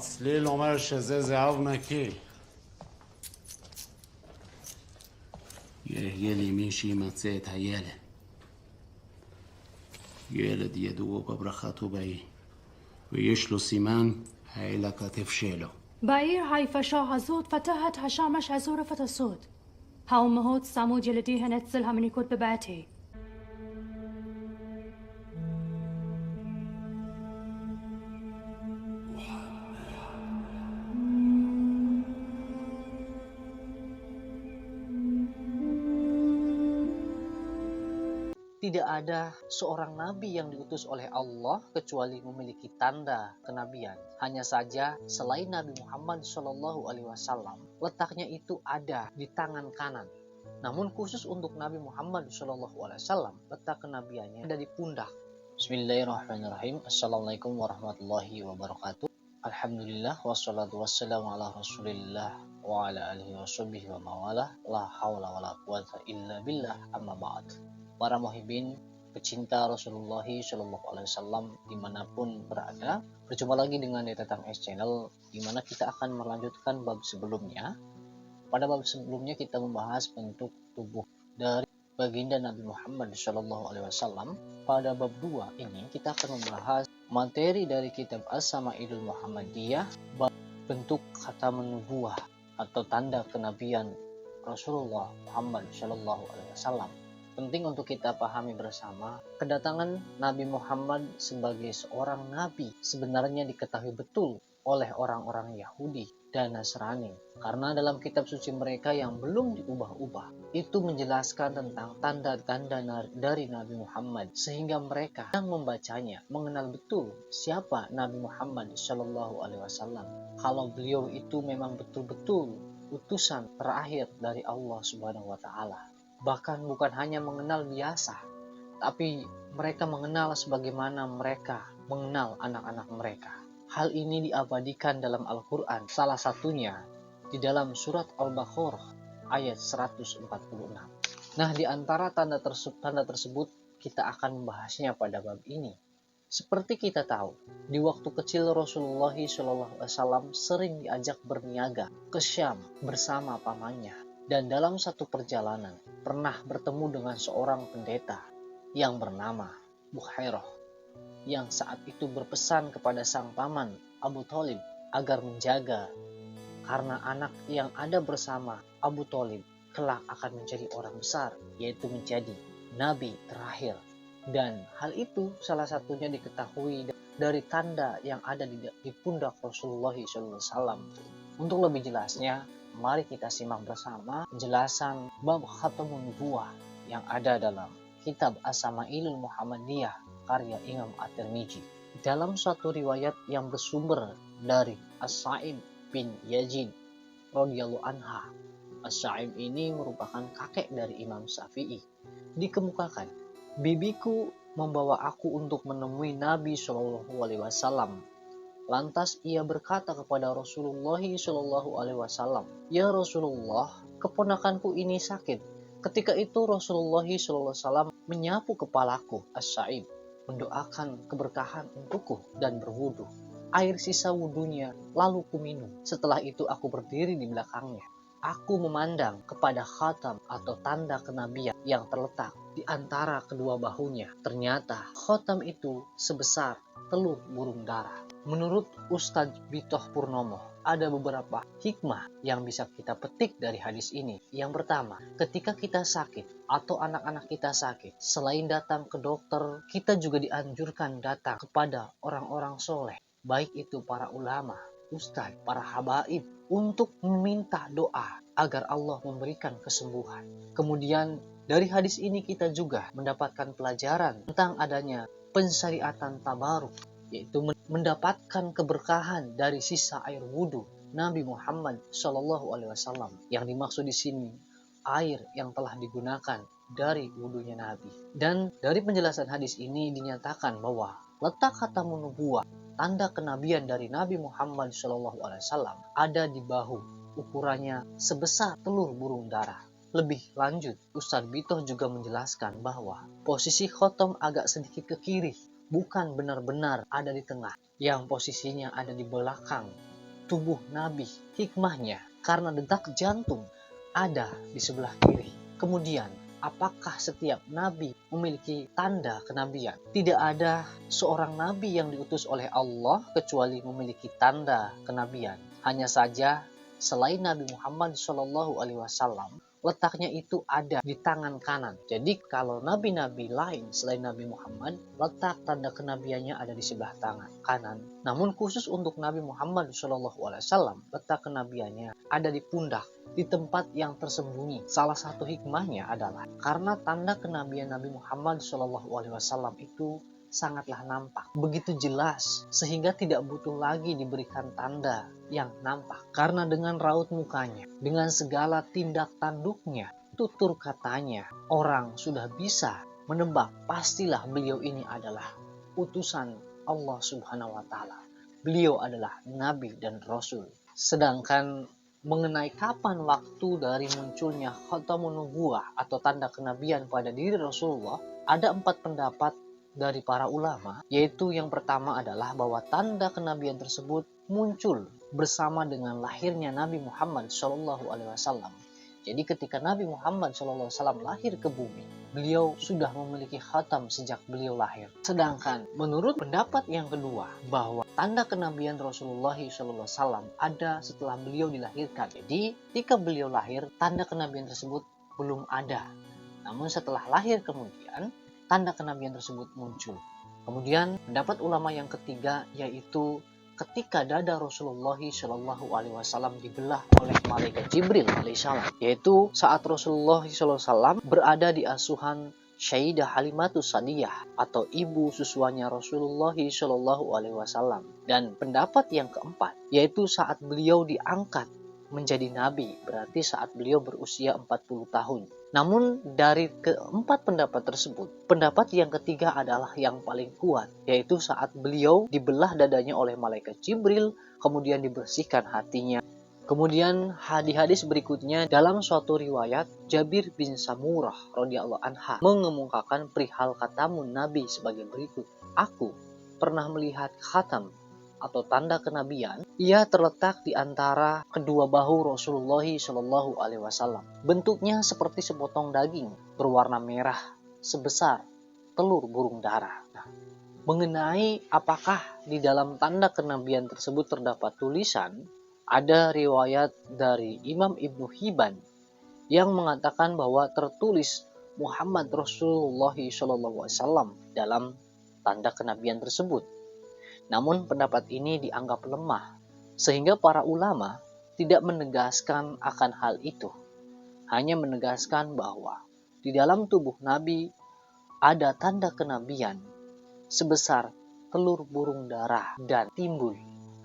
צליל אומר שזה זהב נקי. יהיה לי מי שימצא את הילד. ילד ידוע בברכת ובאי, ויש לו סימן על הכתף שלו. בעיר היפשה הזאת פתחת השמש הזורפת הסוד. האומהות שמו ילדיהן אצל המניקות בבתי. Tidak ada seorang nabi yang diutus oleh Allah kecuali memiliki tanda kenabian. Hanya saja selain Nabi Muhammad SAW, letaknya itu ada di tangan kanan. Namun khusus untuk Nabi Muhammad SAW, letak kenabiannya ada di pundak. Bismillahirrahmanirrahim. Assalamualaikum warahmatullahi wabarakatuh. Alhamdulillah wassalatu wassalamu ala rasulillah wa ala alihi wa sahbihi wa mawalah. La hawla wa la quwata illa billah, amma ba'd. Para muhibbin, pecinta Rasulullah SAW dimanapun berada, berjumpa lagi dengan Tetang S Channel, dimana kita akan melanjutkan bab sebelumnya. Pada bab sebelumnya kita membahas bentuk tubuh dari baginda Nabi Muhammad SAW. Pada bab 2 ini kita akan membahas materi dari kitab As-Sama'ilul Muhammadiyah, bab bentuk khatamun nubuwah atau tanda kenabian Rasulullah Muhammad SAW. Penting untuk kita pahami bersama, kedatangan Nabi Muhammad sebagai seorang nabi sebenarnya diketahui betul oleh orang-orang Yahudi dan Nasrani. Karena dalam kitab suci mereka yang belum diubah-ubah, itu menjelaskan tentang tanda-tanda dari Nabi Muhammad, sehingga mereka yang membacanya mengenal betul siapa Nabi Muhammad SAW. Kalau beliau itu memang betul-betul utusan terakhir dari Allah Subhanahu wa Ta'ala. Bahkan bukan hanya mengenal biasa, tapi mereka mengenal sebagaimana mereka mengenal anak-anak mereka. Hal ini diabadikan dalam Al-Quran, salah satunya di dalam surat Al-Baqarah ayat 146. Nah, di antara tanda tersebut kita akan membahasnya pada bab ini. Seperti kita tahu, di waktu kecil Rasulullah SAW sering diajak berniaga ke Syam bersama pamannya. Dan dalam satu perjalanan pernah bertemu dengan seorang pendeta yang bernama Bukhairah, yang saat itu berpesan kepada sang paman Abu Thalib agar menjaga, karena anak yang ada bersama Abu Thalib kelak akan menjadi orang besar, yaitu menjadi nabi terakhir. Dan hal itu salah satunya diketahui dari tanda yang ada di pundak Rasulullah SAW. Untuk lebih jelasnya, mari kita simak bersama penjelasan bab khatamun nubuwah yang ada dalam kitab As-Sama'ilul Muhammadiyah karya Imam At-Tirmidzi. Dalam suatu riwayat yang bersumber dari As-Sa'ib bin Yazid radhiyallahu anha. As-Sa'ib ini merupakan kakek dari Imam Syafi'i. Dikemukakan, bibiku membawa aku untuk menemui Nabi SAW. Lantas ia berkata kepada Rasulullah SAW, "Ya Rasulullah, keponakanku ini sakit." Ketika itu Rasulullah SAW menyapu kepalaku, As-Sa'ib, mendoakan keberkahan untukku dan berwudu. Air sisa wudunya lalu kuminum. Setelah itu aku berdiri di belakangnya. Aku memandang kepada khatam atau tanda kenabian yang terletak di antara kedua bahunya. Ternyata khatam itu sebesar telur burung dara. Menurut Ustadz Bitoh Purnomo, ada beberapa hikmah yang bisa kita petik dari hadis ini. Yang pertama, ketika kita sakit atau anak-anak kita sakit, selain datang ke dokter, kita juga dianjurkan datang kepada orang-orang soleh, baik itu para ulama, ustadz, para habaib, untuk meminta doa agar Allah memberikan kesembuhan. Kemudian dari hadis ini kita juga mendapatkan pelajaran tentang adanya pensyariatan tabaruk, yaitu mendapatkan keberkahan dari sisa air wudhu Nabi Muhammad SAW. Yang dimaksud di sini air yang telah digunakan dari wudhunya Nabi. Dan dari penjelasan hadis ini dinyatakan bahwa letak khatamun nubuwah, tanda kenabian dari Nabi Muhammad SAW, ada di bahu, ukurannya sebesar telur burung dara. Lebih lanjut, Ustadz Bitoh juga menjelaskan bahwa posisi khotom agak sedikit ke kiri, bukan benar-benar ada di tengah, yang posisinya ada di belakang tubuh Nabi. Hikmahnya, karena detak jantung ada di sebelah kiri. Kemudian, apakah setiap nabi memiliki tanda kenabian? Tidak ada seorang nabi yang diutus oleh Allah kecuali memiliki tanda kenabian. Hanya saja selain Nabi Muhammad SAW, letaknya itu ada di tangan kanan. Jadi kalau nabi-nabi lain selain Nabi Muhammad, letak tanda kenabiannya ada di sebelah tangan kanan. Namun khusus untuk Nabi Muhammad SAW, letak kenabiannya ada di pundak, di tempat yang tersembunyi. Salah satu hikmahnya adalah karena tanda kenabian Nabi Muhammad SAW itu sangatlah nampak, begitu jelas, sehingga tidak butuh lagi diberikan tanda yang nampak. Karena dengan raut mukanya, dengan segala tindak tanduknya, tutur katanya, orang sudah bisa menebak pastilah beliau ini adalah utusan Allah Subhanahu wa Ta'ala. Beliau adalah nabi dan rasul. Sedangkan mengenai kapan waktu dari munculnya khatamun nubuwah atau tanda kenabian pada diri Rasulullah, ada 4 pendapat dari para ulama, yaitu yang pertama adalah bahwa tanda kenabian tersebut muncul bersama dengan lahirnya Nabi Muhammad SAW. Jadi ketika Nabi Muhammad SAW lahir ke bumi, beliau sudah memiliki khatam sejak beliau lahir. Sedangkan menurut pendapat yang kedua, bahwa tanda kenabian Rasulullah SAW ada setelah beliau dilahirkan. Jadi ketika beliau lahir, tanda kenabian tersebut belum ada. Namun setelah lahir kemudian, tanda kenabian tersebut muncul. Kemudian pendapat ulama yang ketiga, yaitu ketika dada Rasulullah SAW dibelah oleh malaikat Jibril alaihissalam, yaitu saat Rasulullah SAW berada di asuhan Sayyidah Halimatus Sadiyah atau ibu susuannya Rasulullah SAW. Dan pendapat yang keempat, yaitu saat beliau diangkat menjadi nabi, berarti saat beliau berusia 40 tahun. Namun dari keempat pendapat tersebut, pendapat yang ketiga adalah yang paling kuat, yaitu saat beliau dibelah dadanya oleh malaikat Jibril, kemudian dibersihkan hatinya. Kemudian hadis berikutnya dalam suatu riwayat, Jabir bin Samurah radhiyallahu anha mengemukakan perihal khatamun nabi sebagai berikut. Aku pernah melihat khatam atau tanda kenabian, ia terletak di antara kedua bahu Rasulullah SAW. Bentuknya seperti sepotong daging berwarna merah sebesar telur burung dara. Nah, mengenai apakah di dalam tanda kenabian tersebut terdapat tulisan, ada riwayat dari Imam Ibnu Hibban yang mengatakan bahwa tertulis Muhammad Rasulullah SAW dalam tanda kenabian tersebut. Namun pendapat ini dianggap lemah, sehingga para ulama tidak menegaskan akan hal itu. Hanya menegaskan bahwa di dalam tubuh Nabi ada tanda kenabian sebesar telur burung dara dan timbul.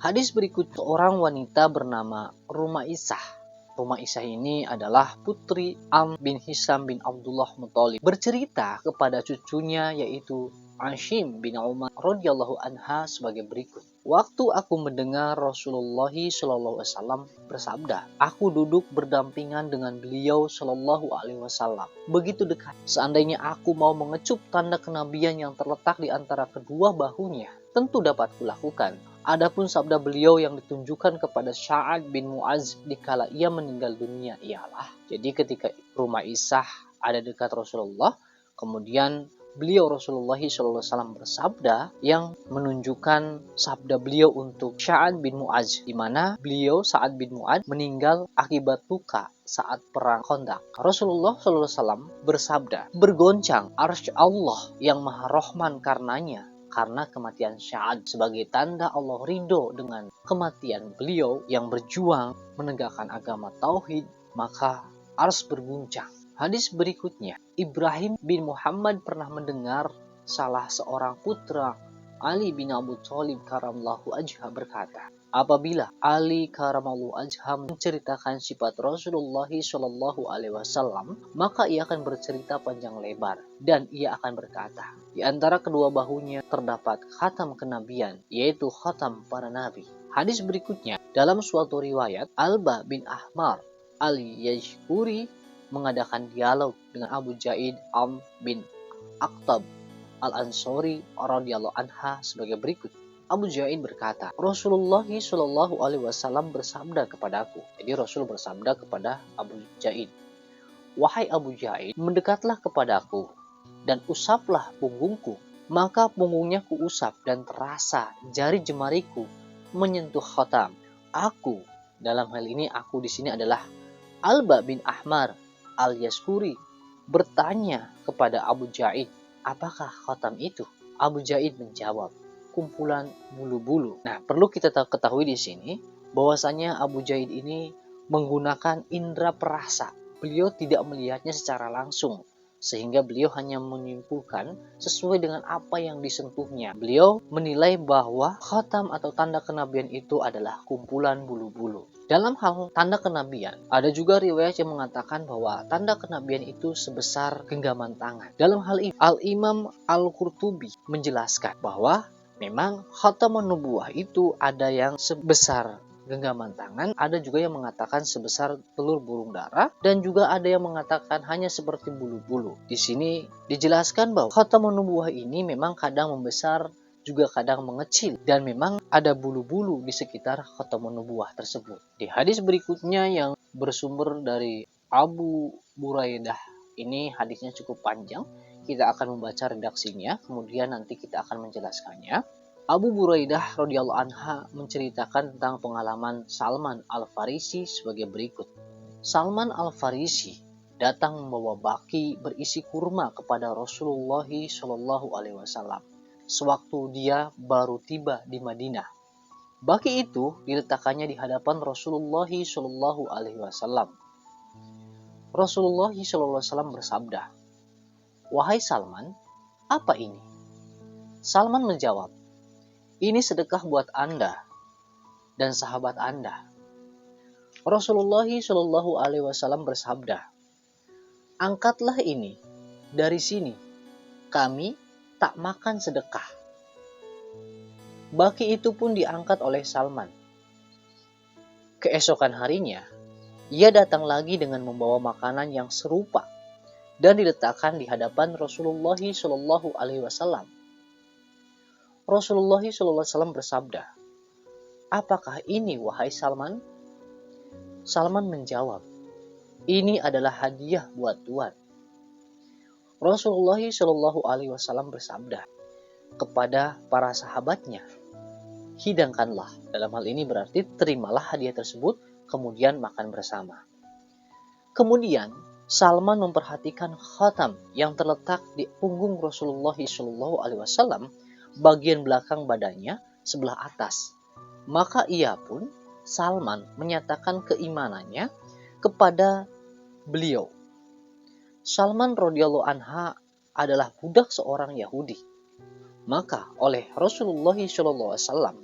Hadis berikut, seorang wanita bernama Rumaisah. Rumaisah ini adalah putri Am bin Hisam bin Abdullah Muthalib, bercerita kepada cucunya yaitu Hashim bin Umar radhiyallahu anha sebagai berikut. Waktu aku mendengar Rasulullah SAW bersabda, aku duduk berdampingan dengan beliau SAW. Begitu dekat. Seandainya aku mau mengecup tanda kenabian yang terletak di antara kedua bahunya, tentu dapat kulakukan. Adapun sabda beliau yang ditunjukkan kepada Sa'ad bin Mu'az dikala ia meninggal dunia ialah, jadi ketika Rumaisah ada dekat Rasulullah, kemudian beliau Rasulullah SAW bersabda yang menunjukkan sabda beliau untuk Sa'ad bin Mu'az, di mana beliau Sa'ad bin Mu'az meninggal akibat luka saat perang Khandaq. Rasulullah SAW bersabda, bergoncang arsy Allah yang maha rahman karenanya, karena kematian Sa'ad sebagai tanda Allah ridho dengan kematian beliau yang berjuang menegakkan agama tauhid, maka ars berguncang. Hadis berikutnya, Ibrahim bin Muhammad pernah mendengar salah seorang putra Ali bin Abi Thalib karamallahu wajhah berkata, apabila Ali karamallahu wajhah menceritakan sifat Rasulullah SAW, maka ia akan bercerita panjang lebar dan ia akan berkata, di antara kedua bahunya terdapat khatam kenabian, yaitu khatam para nabi. Hadis berikutnya, dalam suatu riwayat, Alba bin Ahmar al-Yashkuri mengadakan dialog dengan Abu Jaid Am bin Aqtab al-Ansori radhiyallahu anha sebagai berikut. Abu Jaid berkata, Rasulullah Shallallahu Alaihi Wasallam bersabda kepadaku. Jadi Rasul bersabda kepada Abu Jaid, wahai Abu Jaid, mendekatlah kepadaku dan usaplah punggungku. Maka punggungnya kuusap dan terasa jari jemariku menyentuh khatam. Aku, dalam hal ini aku di sini adalah Alba bin Ahmar al-Yaskuri, bertanya kepada Abu Jaid, apakah khatam itu? Abu Jaid menjawab, kumpulan bulu-bulu. Nah, perlu kita ketahui di sini bahwasanya Abu Jaid ini menggunakan indera perasa. Beliau tidak melihatnya secara langsung, sehingga beliau hanya menyimpulkan sesuai dengan apa yang disentuhnya. Beliau menilai bahwa khatam atau tanda kenabian itu adalah kumpulan bulu-bulu. Dalam hal tanda kenabian, ada juga riwayat yang mengatakan bahwa tanda kenabian itu sebesar genggaman tangan. Dalam hal ini, Al-Imam Al-Qurtubi menjelaskan bahwa memang khatamun nubuwah itu ada yang sebesar genggaman tangan, ada juga yang mengatakan sebesar telur burung dara, dan juga ada yang mengatakan hanya seperti bulu-bulu. Di sini dijelaskan bahwa khatamun nubuwah ini memang kadang membesar, juga kadang mengecil, dan memang ada bulu-bulu di sekitar khatamun nubuwah tersebut. Di hadis berikutnya yang bersumber dari Abu Buraidah, ini hadisnya cukup panjang, kita akan membaca redaksinya, kemudian nanti kita akan menjelaskannya. Abu Buraidah radhiyallahu anha menceritakan tentang pengalaman Salman Al-Farisi sebagai berikut. Salman Al-Farisi datang membawa baki berisi kurma kepada Rasulullah Shallallahu Alaihi Wasallam sewaktu dia baru tiba di Madinah. Baki itu diletakkannya di hadapan Rasulullah Shallallahu Alaihi Wasallam. Rasulullah Shallallahu Alaihi Wasallam bersabda, wahai Salman, apa ini? Salman menjawab, ini sedekah buat Anda dan sahabat Anda. Rasulullah Shallallahu Alaihi Wasallam bersabda, angkatlah ini dari sini, kami tak makan sedekah. Baki itu pun diangkat oleh Salman. Keesokan harinya, ia datang lagi dengan membawa makanan yang serupa dan diletakkan di hadapan Rasulullah Shallallahu Alaihi Wasallam. Rasulullah Shallallahu Alaihi Wasallam bersabda, apakah ini wahai Salman? Salman menjawab, ini adalah hadiah buat Tuhan. Rasulullah Shallallahu Alaihi Wasallam bersabda kepada para sahabatnya, hidangkanlah. Dalam hal ini berarti terimalah hadiah tersebut, kemudian makan bersama. Kemudian Salman memperhatikan khatam yang terletak di punggung Rasulullah Shallallahu Alaihi Wasallam, bagian belakang badannya sebelah atas. Maka ia pun, Salman, menyatakan keimanannya kepada beliau. Salman radhiyallahu anha adalah budak seorang Yahudi. Maka oleh Rasulullah SAW,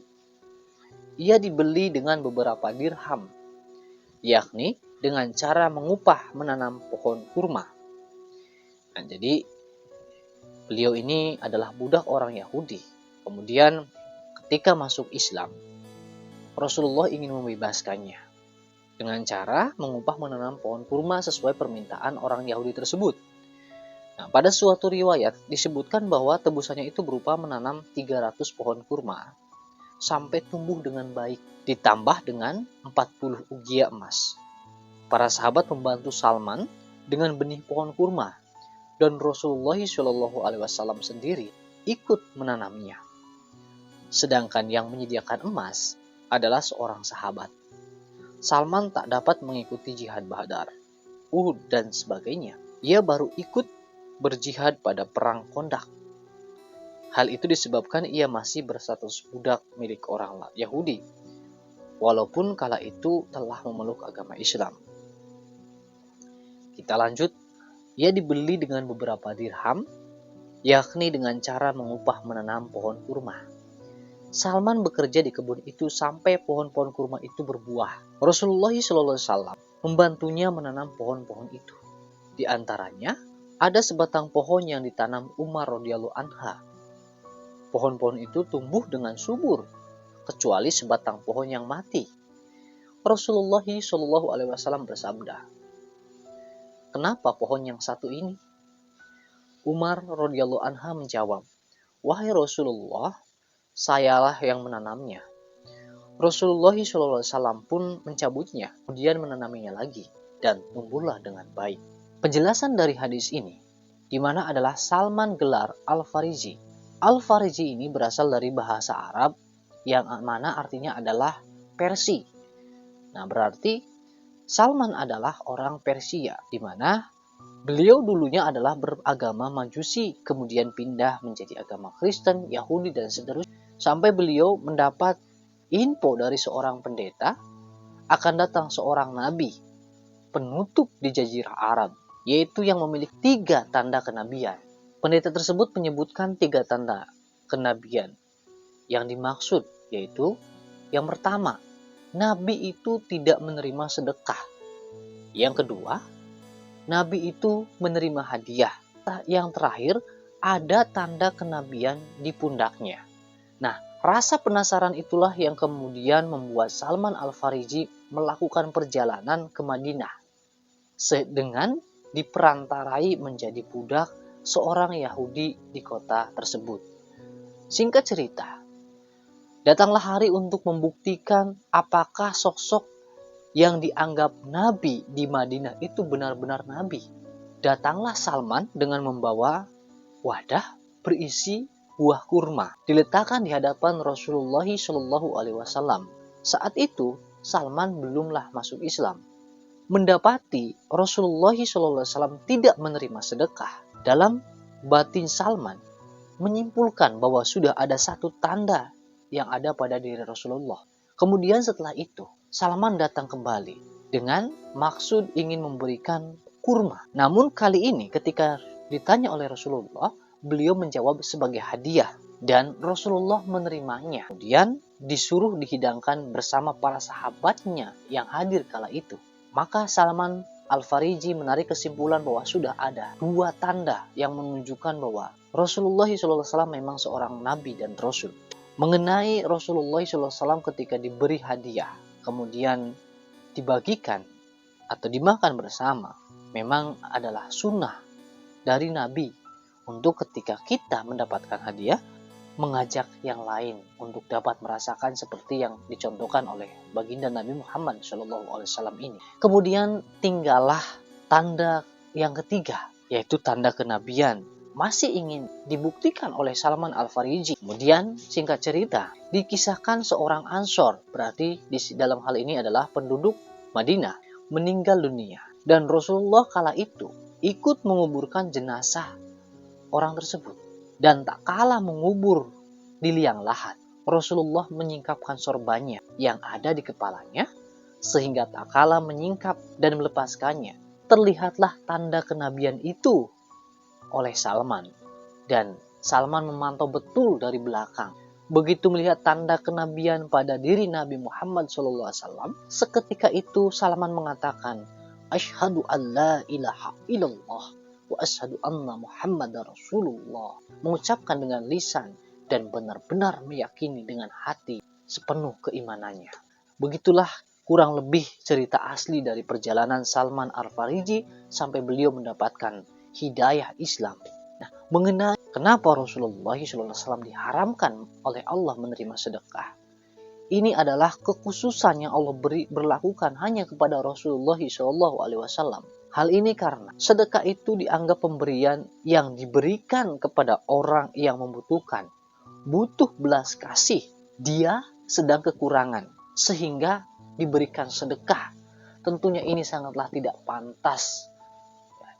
ia dibeli dengan beberapa dirham, yakni dengan cara mengupah menanam pohon kurma. Nah, jadi beliau ini adalah budak orang Yahudi. Kemudian ketika masuk Islam, Rasulullah ingin membebaskannya dengan cara mengupah menanam pohon kurma sesuai permintaan orang Yahudi tersebut. Nah, pada suatu riwayat disebutkan bahwa tebusannya itu berupa menanam 300 pohon kurma sampai tumbuh dengan baik, ditambah dengan 40 ukiah emas. Para sahabat membantu Salman dengan benih pohon kurma, dan Rasulullah Shallallahu Alaihi Wasallam sendiri ikut menanamnya. Sedangkan yang menyediakan emas adalah seorang sahabat. Salman tak dapat mengikuti jihad Badar, Uhud dan sebagainya. Ia baru ikut berjihad pada perang Kondak. Hal itu disebabkan ia masih berstatus budak milik orang Yahudi, walaupun kala itu telah memeluk agama Islam. Kita lanjut. Ia dibeli dengan beberapa dirham, yakni dengan cara mengupah menanam pohon kurma. Salman bekerja di kebun itu sampai pohon-pohon kurma itu berbuah. Rasulullah SAW membantunya menanam pohon-pohon itu. Di antaranya, ada sebatang pohon yang ditanam Umar radhiyallahu anha. Pohon-pohon itu tumbuh dengan subur, kecuali sebatang pohon yang mati. Rasulullah SAW bersabda, kenapa pohon yang satu ini? Umar radhiyallahu anha menjawab, wahai Rasulullah, sayalah yang menanamnya. Rasulullah SAW pun mencabutnya, kemudian menanaminya lagi, dan tumbuhlah dengan baik. Penjelasan dari hadis ini, di mana adalah Salman gelar Al-Fariji. Al-Fariji ini berasal dari bahasa Arab, yang mana artinya adalah Persia. Nah, berarti Salman adalah orang Persia, di mana beliau dulunya adalah beragama Majusi, kemudian pindah menjadi agama Kristen, Yahudi, dan seterusnya. Sampai beliau mendapat info dari seorang pendeta akan datang seorang nabi penutup di Jazirah Arab, yaitu yang memiliki 3 tanda kenabian. Pendeta tersebut menyebutkan 3 tanda kenabian yang dimaksud, yaitu yang pertama, nabi itu tidak menerima sedekah. Yang kedua, nabi itu menerima hadiah. Yang terakhir, ada tanda kenabian di pundaknya. Nah, rasa penasaran itulah yang kemudian membuat Salman Al-Fariji melakukan perjalanan ke Madinah dengan diperantarai menjadi budak seorang Yahudi di kota tersebut. Singkat cerita, datanglah hari untuk membuktikan apakah sosok yang dianggap nabi di Madinah itu benar-benar nabi. Datanglah Salman dengan membawa wadah berisi buah kurma, diletakkan di hadapan Rasulullah SAW. Saat itu Salman belumlah masuk Islam. Mendapati Rasulullah SAW tidak menerima sedekah, dalam batin Salman menyimpulkan bahwa sudah ada satu tanda yang ada pada diri Rasulullah. Kemudian setelah itu Salman datang kembali dengan maksud ingin memberikan kurma. Namun kali ini ketika ditanya oleh Rasulullah, beliau menjawab sebagai hadiah dan Rasulullah menerimanya. Kemudian disuruh dihidangkan bersama para sahabatnya yang hadir kala itu. Maka Salman Al-Fariji menarik kesimpulan bahwa sudah ada 2 tanda yang menunjukkan bahwa Rasulullah SAW memang seorang nabi dan rasul. Mengenai Rasulullah SAW ketika diberi hadiah, kemudian dibagikan atau dimakan bersama, memang adalah sunnah dari nabi untuk ketika kita mendapatkan hadiah, mengajak yang lain untuk dapat merasakan seperti yang dicontohkan oleh baginda Nabi Muhammad SAW ini. Kemudian tinggallah tanda yang ketiga, yaitu tanda kenabian. Masih ingin dibuktikan oleh Salman Al-Fariji. Kemudian singkat cerita, dikisahkan seorang Ansor, berarti di dalam hal ini adalah penduduk Madinah, meninggal dunia. Dan Rasulullah kala itu ikut menguburkan jenazah orang tersebut. Dan tak kalah mengubur di liang lahat, Rasulullah menyingkapkan sorbannya yang ada di kepalanya, sehingga tak kalah menyingkap dan melepaskannya. Terlihatlah tanda kenabian itu oleh Salman. Dan Salman memantau betul dari belakang. Begitu melihat tanda kenabian pada diri Nabi Muhammad SAW, seketika itu Salman mengatakan, "Asyhadu an la ilaha illallah wa asyhadu anna Muhammadar Rasulullah." Mengucapkan dengan lisan dan benar-benar meyakini dengan hati sepenuh keimanannya. Begitulah kurang lebih cerita asli dari perjalanan Salman Al-Fariji sampai beliau mendapatkan hidayah Islam. Nah, mengenai kenapa Rasulullah SAW diharamkan oleh Allah menerima sedekah, ini adalah kekhususan yang Allah berlakukan hanya kepada Rasulullah SAW. Hal ini karena sedekah itu dianggap pemberian yang diberikan kepada orang yang membutuhkan, butuh belas kasih, dia sedang kekurangan, sehingga diberikan sedekah. Tentunya ini sangatlah tidak pantas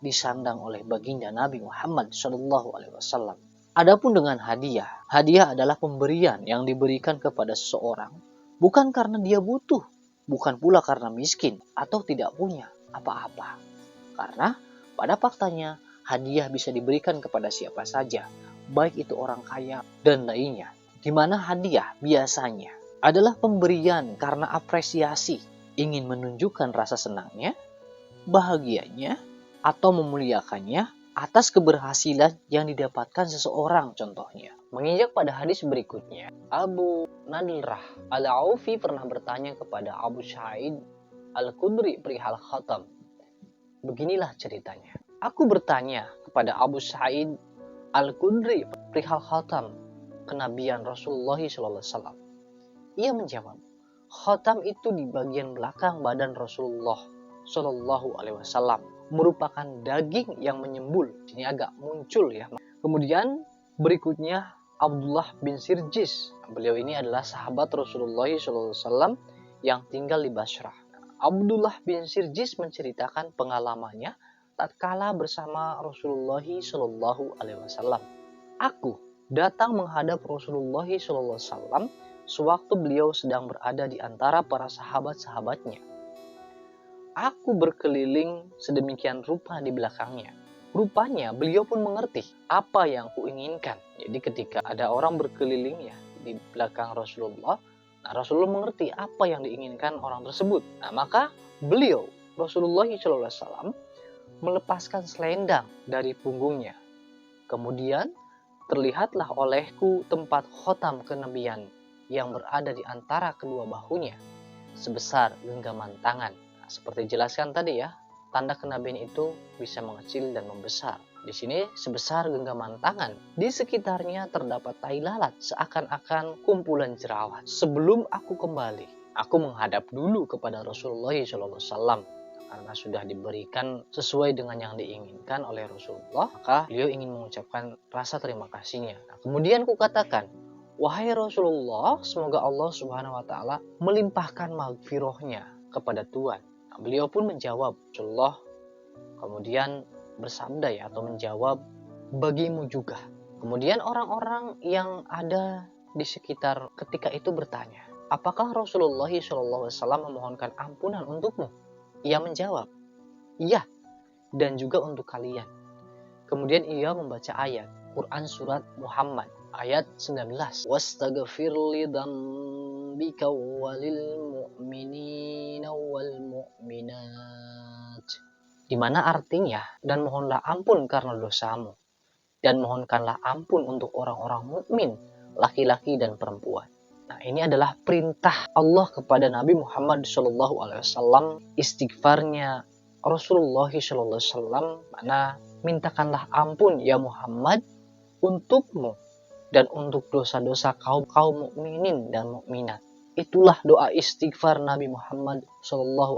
disandang oleh baginda Nabi Muhammad SAW. Adapun dengan hadiah, hadiah adalah pemberian yang diberikan kepada seseorang, bukan karena dia butuh, bukan pula karena miskin atau tidak punya apa-apa. Karena pada faktanya hadiah bisa diberikan kepada siapa saja, baik itu orang kaya dan lainnya. Di mana hadiah biasanya adalah pemberian karena apresiasi, ingin menunjukkan rasa senangnya, bahagianya, atau memuliakannya atas keberhasilan yang didapatkan seseorang contohnya. Menginjak pada hadis berikutnya, Abu Nadrah Al-Aufi pernah bertanya kepada Abu Sa'id Al-Khudri perihal khatam. Beginilah ceritanya. Aku bertanya kepada Abu Sa'id Al-Khudri perihal khatam. kenabian Rasulullah SAW? Ia menjawab, khatam itu di bagian belakang badan Rasulullah SAW, merupakan daging yang menyembul. Ini agak muncul ya. Kemudian berikutnya Abdullah bin Sirjis. Beliau ini adalah sahabat Rasulullah SAW yang tinggal di Basrah. Abdullah bin Sirjis menceritakan pengalamannya tatkala bersama Rasulullah SAW. Aku datang menghadap Rasulullah SAW sewaktu beliau sedang berada di antara para sahabat-sahabatnya. Aku berkeliling sedemikian rupa di belakangnya. Rupanya beliau pun mengerti apa yang kuinginkan. Jadi ketika ada orang berkeliling ya di belakang Rasulullah, Rasulullah mengerti apa yang diinginkan orang tersebut. Maka beliau, Rasulullah SAW, melepaskan selendang dari punggungnya. Kemudian terlihatlah olehku tempat khotam kenabian yang berada di antara kedua bahunya sebesar genggaman tangan. Seperti jelaskan tadi ya, tanda kenabian itu bisa mengecil dan membesar. Di sini sebesar genggaman tangan. Di sekitarnya terdapat tai lalat seakan-akan kumpulan jerawat. Sebelum aku kembali, aku menghadap dulu kepada Rasulullah SAW karena sudah diberikan sesuai dengan yang diinginkan oleh Rasulullah. Maka beliau ingin mengucapkan rasa terima kasihnya. Kemudian kukatakan, wahai Rasulullah, semoga Allah Subhanahu Wa Taala melimpahkan maghfirahnya kepada Tuhan. Beliau pun menjawab, Rasulullah kemudian bersabda ya, atau menjawab, bagimu juga. Kemudian orang-orang yang ada di sekitar ketika itu bertanya, apakah Rasulullah SAW memohonkan ampunan untukmu? Ia menjawab, iya, dan juga untuk kalian. Kemudian ia membaca ayat Quran surat Muhammad ayat 19. Wastaghfir li dzambika walil mu'minina wal mu'minat. Di mana artinya, dan mohonlah ampun karena dosamu, dan mohonkanlah ampun untuk orang-orang mukmin, laki-laki dan perempuan. Nah, ini adalah perintah Allah kepada Nabi Muhammad SAW, istighfarnya Rasulullah SAW, mana mintakanlah ampun ya Muhammad untukmu dan untuk dosa-dosa kaum mukminin dan mukminat. Itulah doa istighfar Nabi Muhammad SAW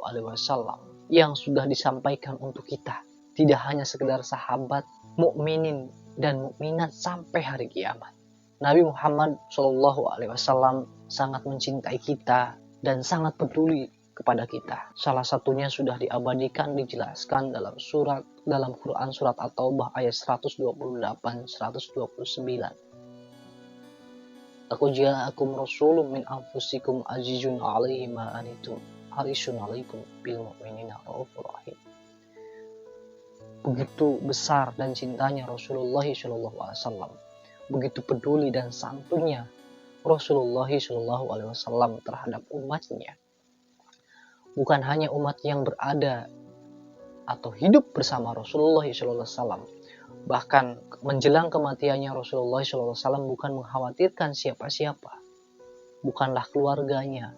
yang sudah disampaikan untuk kita. Tidak hanya sekedar sahabat, mukminin dan mukminat sampai hari kiamat. Nabi Muhammad SAW sangat mencintai kita dan sangat peduli kepada kita. Salah satunya sudah diabadikan, dijelaskan dalam Quran surat At-Taubah ayat 128-129. Aku ja'akum rasulun min anfusikum azizun 'alaihi ma anitum harisun 'alaikum bil mu'minina raufur rahim. Begitu besar dan cintanya Rasulullah SAW, begitu peduli dan santunnya Rasulullah SAW terhadap umatnya. Bukan hanya umat yang berada atau hidup bersama Rasulullah SAW, bahkan menjelang kematiannya Rasulullah SAW bukan mengkhawatirkan siapa-siapa, bukanlah keluarganya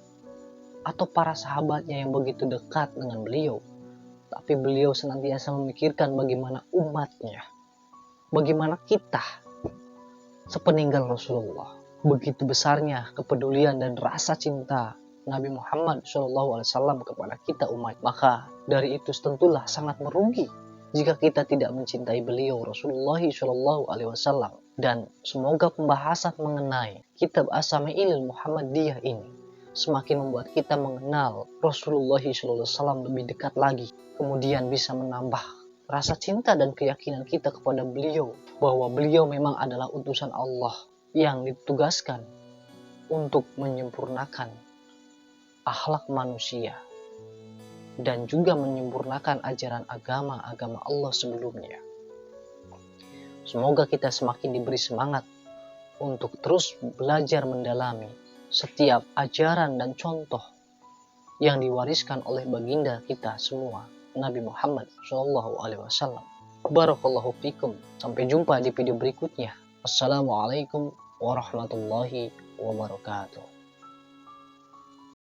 atau para sahabatnya yang begitu dekat dengan beliau, tapi beliau senantiasa memikirkan bagaimana umatnya, bagaimana kita sepeninggal Rasulullah. Begitu besarnya kepedulian dan rasa cinta Nabi Muhammad SAW kepada kita umat. Maka dari itu tentulah sangat merugi jika kita tidak mencintai beliau Rasulullah SAW. Dan semoga pembahasan mengenai kitab As-Sami'il Muhammadiyah ini semakin membuat kita mengenal Rasulullah SAW lebih dekat lagi. Kemudian bisa menambah rasa cinta dan keyakinan kita kepada beliau, bahwa beliau memang adalah utusan Allah yang ditugaskan untuk menyempurnakan akhlak manusia dan juga menyempurnakan ajaran agama Allah sebelumnya. Semoga kita semakin diberi semangat untuk terus belajar mendalami setiap ajaran dan contoh yang diwariskan oleh baginda kita semua, Nabi Muhammad SAW. Barakallahu fikum. Sampai jumpa di video berikutnya. Assalamualaikum warahmatullahi wabarakatuh.